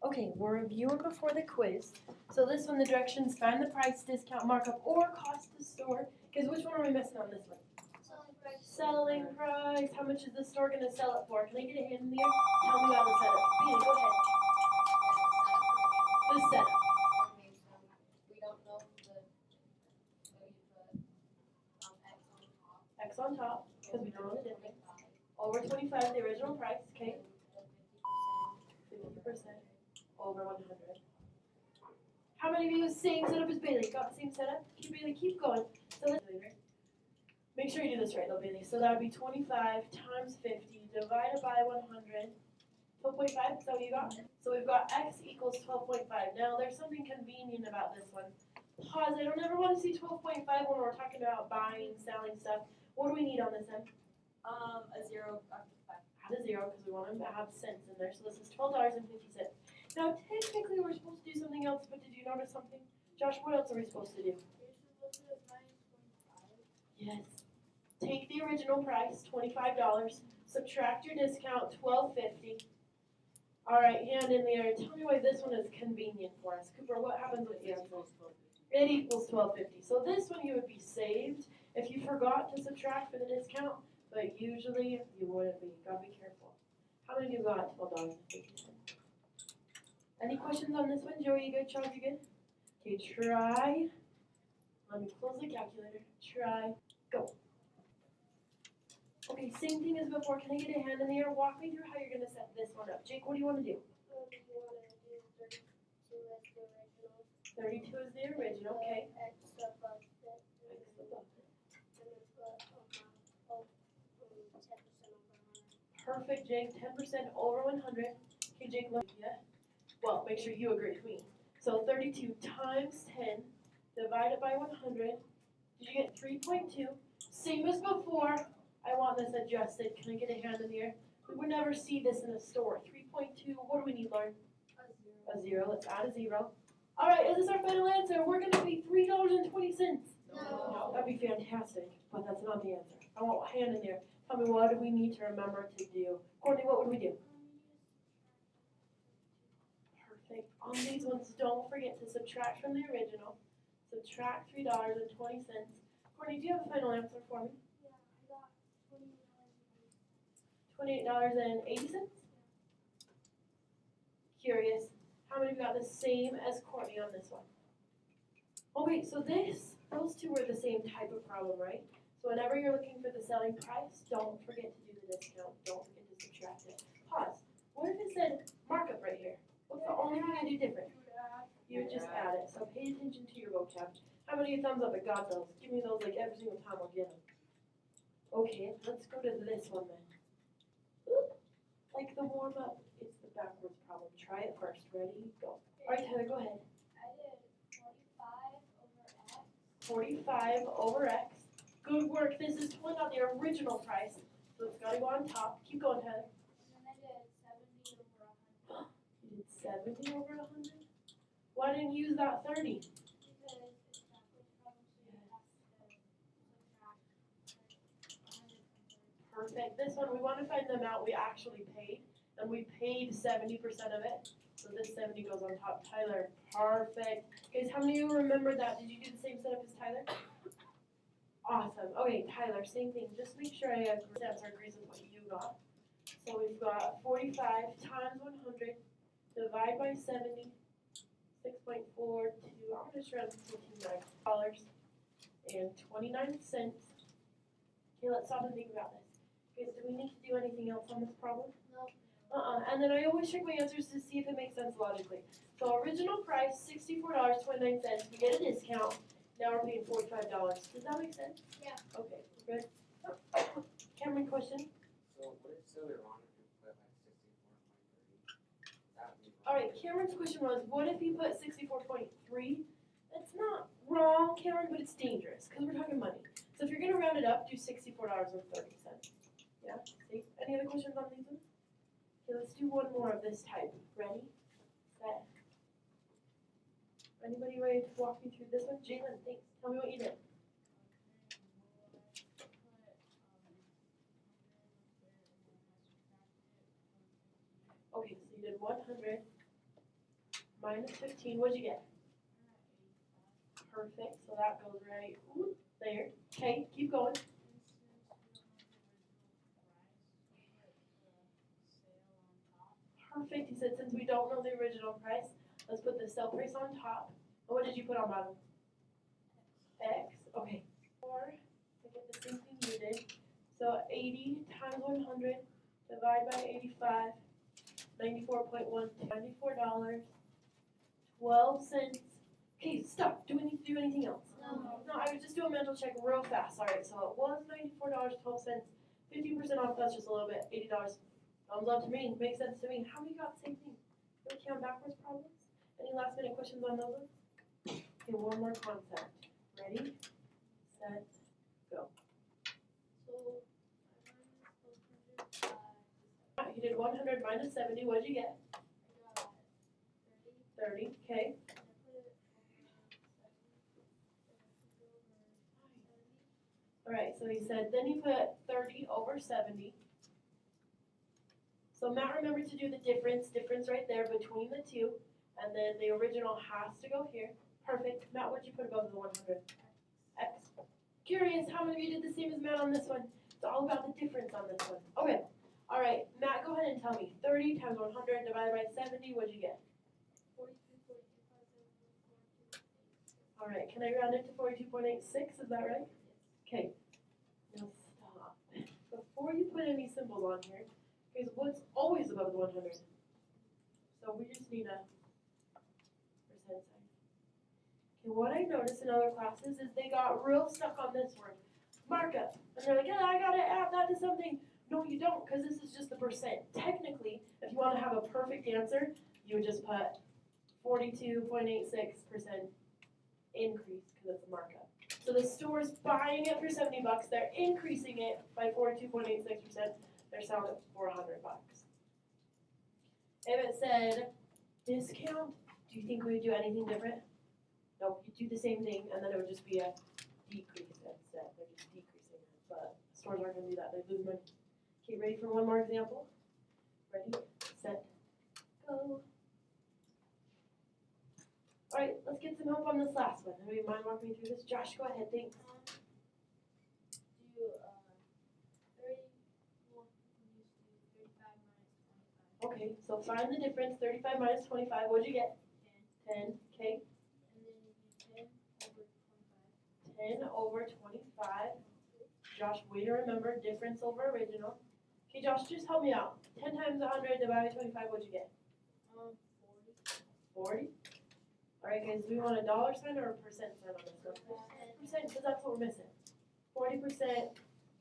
Okay, we're reviewing before the quiz. So this one, the directions, find the price, discount, markup, or cost to store. Because which one are we missing on this one? Selling price. Selling price. How much is the store going to sell it for? Can I get a hand in the air? Tell me about the setup. Beanie, go ahead. The setup. Okay, so we don't know so you put X on top. X on top, because we don't know the difference. Over 25, the original price. Okay. 50%. Over 100. How many of you same setup as Bailey? Got the same setup? Keep Bailey, keep going. So let's make sure you do this right though, Bailey. So that would be 25 times 50 divided by 100. 12.5, is that what you got? So we've got x equals 12.5. Now there's something convenient about this one. Pause, I don't ever want to see 12.5 when we're talking about buying, selling stuff. What do we need on this end? A 0 after 5. Add a 0 because we want to have cents in there. So this is $12.50. Now technically we're supposed to do something else, but did you notice something? Josh, what else are we supposed to do? Yes. Take the original price, $25, subtract your discount, $12.50. All right, hand in there. Tell me why this one is convenient for us. Cooper, what happens with the answer? It equals $12.50. So this one you would be saved if you forgot to subtract for the discount, but usually you wouldn't be. Gotta be careful. How many of you got $12.50? Any questions on this one? Joey, you good? Charles, you good? Okay, try. Let me close the calculator. Try. Go. Okay, same thing as before. Can I get a hand in the air? Walk me through how you're going to set this one up. Jake, what do you want to do? 32 is the original, okay. X above it. X above it. And then put 10% over 100. Perfect, Jake. 10% over 100. Okay, Jake, look. Yeah. Well, make sure you agree with me. So 32 times 10 divided by 100. Did you get 3.2? Same as before. I want this adjusted. Can I get a hand in the air? We would never see this in a store. 3.2. What do we need, Lauren? A 0. Let's add a 0. All right, is this our final answer? We're going to be $3.20. No. That'd be fantastic, but that's not the answer. I want a hand in there. Tell me, what do we need to remember to do? Courtney, what would we do? Perfect. On these ones, don't forget to subtract from the original. Subtract $3.20. Courtney, do you have a final answer for me? Yeah, I got $28.80? Curious. How many of you got the same as Courtney on this one? Okay, so those two were the same type of problem, right? So whenever you're looking for the selling price, don't forget to do the discount. Don't forget to subtract it. Pause. What if it said markup right here? What's the only thing I do different? You would just add it. So pay attention to your vocab. How many thumbs up? I got those. Give me those like every single time I'll get them. Okay, let's go to this one then. Like the warm up, it's the backwards problem. Try it first. Ready? Go. All right, Tyler, go ahead. I did 45 over X. 45 over X. Good work. This is pulling out the original price, so it's got to go on top. Keep going, Tyler. And then I did 70 over 100. You did 70 over 100? Why didn't you use that 30? Because it's backwards problem, so you have to subtract 100 from 30. Perfect. This one, we want to find the amount we actually paid, and we paid 70% of it. So this 70 goes on top. Tyler, perfect. Guys, how many of you remember that? Did you do the same setup as Tyler? Awesome. Okay, Tyler, same thing. Just make sure I answer agrees with what you got. So we've got 45 times 100, divide by 70, 6.42. I'm going to round $14.29 and 29 cents. Okay, let's stop and think about this. Guys, do we need to do anything else on this problem? No. And then I always check my answers to see if it makes sense logically. So original price, $64.29. We get a discount. Now we're paying $45. Does that make sense? Yeah. Okay, good. Cameron, question? So would it still be wrong if you put like 64.3? That would be wrong. All right, Cameron's question was, what if you put 64.3? That's not wrong, Cameron, but it's dangerous because we're talking money. So if you're going to round it up, do $64.30. Yeah? See? Any other questions on these ones? Okay, let's do one more of this type. Ready? Set. Anybody ready to walk me through this one? Jalen, thanks. Tell me what you did. Okay, so you did 100 minus 15, what'd you get? Perfect, so that goes right there. Okay, keep going. Perfect, he said since we don't know the original price, let's put the sale price on top. And what did you put on bottom? X, okay. Or, I get the same thing you did. So 80 times 100, divide by 85, 94.1, $94.12. Okay, stop, do we need to do anything else? No, I would just do a mental check real fast. Alright, so it was $94.12, 15% off, that's just a little bit, $80. Thumbs up to me, makes sense to me. How many got the same thing? Okay, on backwards problems? Any last minute questions on those ones? Okay, one more concept. Ready, set, go. You did 100 minus 70, what'd you get? 30, okay. Alright, so he said, then you put 30 over 70. So Matt, remember to do the difference right there between the two, and then the original has to go here. Perfect. Matt, what'd you put above the 100? X. Curious, how many of you did the same as Matt on this one? It's all about the difference on this one. Okay. Alright, Matt, go ahead and tell me. 30 times 100 divided by 70, what'd you get? 42.25. Alright, can I round it to 42.86? Is that right? Okay. Now stop. Before you put any symbols on here, because what's always above the 100? So we just need a percent sign. Okay, what I noticed in other classes is they got real stuck on this word, markup. And they're like, yeah, I gotta add that to something. No, you don't, because this is just the percent. Technically, if you want to have a perfect answer, you would just put 42.86% increase, because it's a markup. So the store's buying it for $70, they're increasing it by 42.86%, they're selling it for $100. If it said discount, do you think we would do anything different? Nope, you do the same thing, and then it would just be a decrease instead. They're just decreasing it, but stores aren't going to do that, they lose money. Okay, ready for one more example? Ready, set, go. Alright, let's get some help on this last one. Anybody mind walking me through this? Josh, go ahead, thanks. Okay, so find the difference, 35 minus 25, what'd you get? 10, okay. And then you 10 over 25. 10 over 25. Josh, way to remember, difference over original. Okay, Josh, just help me out. 10 times 100 divided by 25, what'd you get? 40. 40? Alright guys, do we want a dollar sign or a percent sign on this one? Percent, because that's what we're missing. 40%,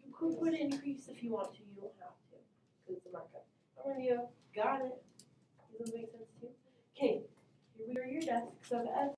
you could put increase if you want to, you don't have to, because it's a markup. How many of you got it? Does this make sense too? Okay, here we are your desks of F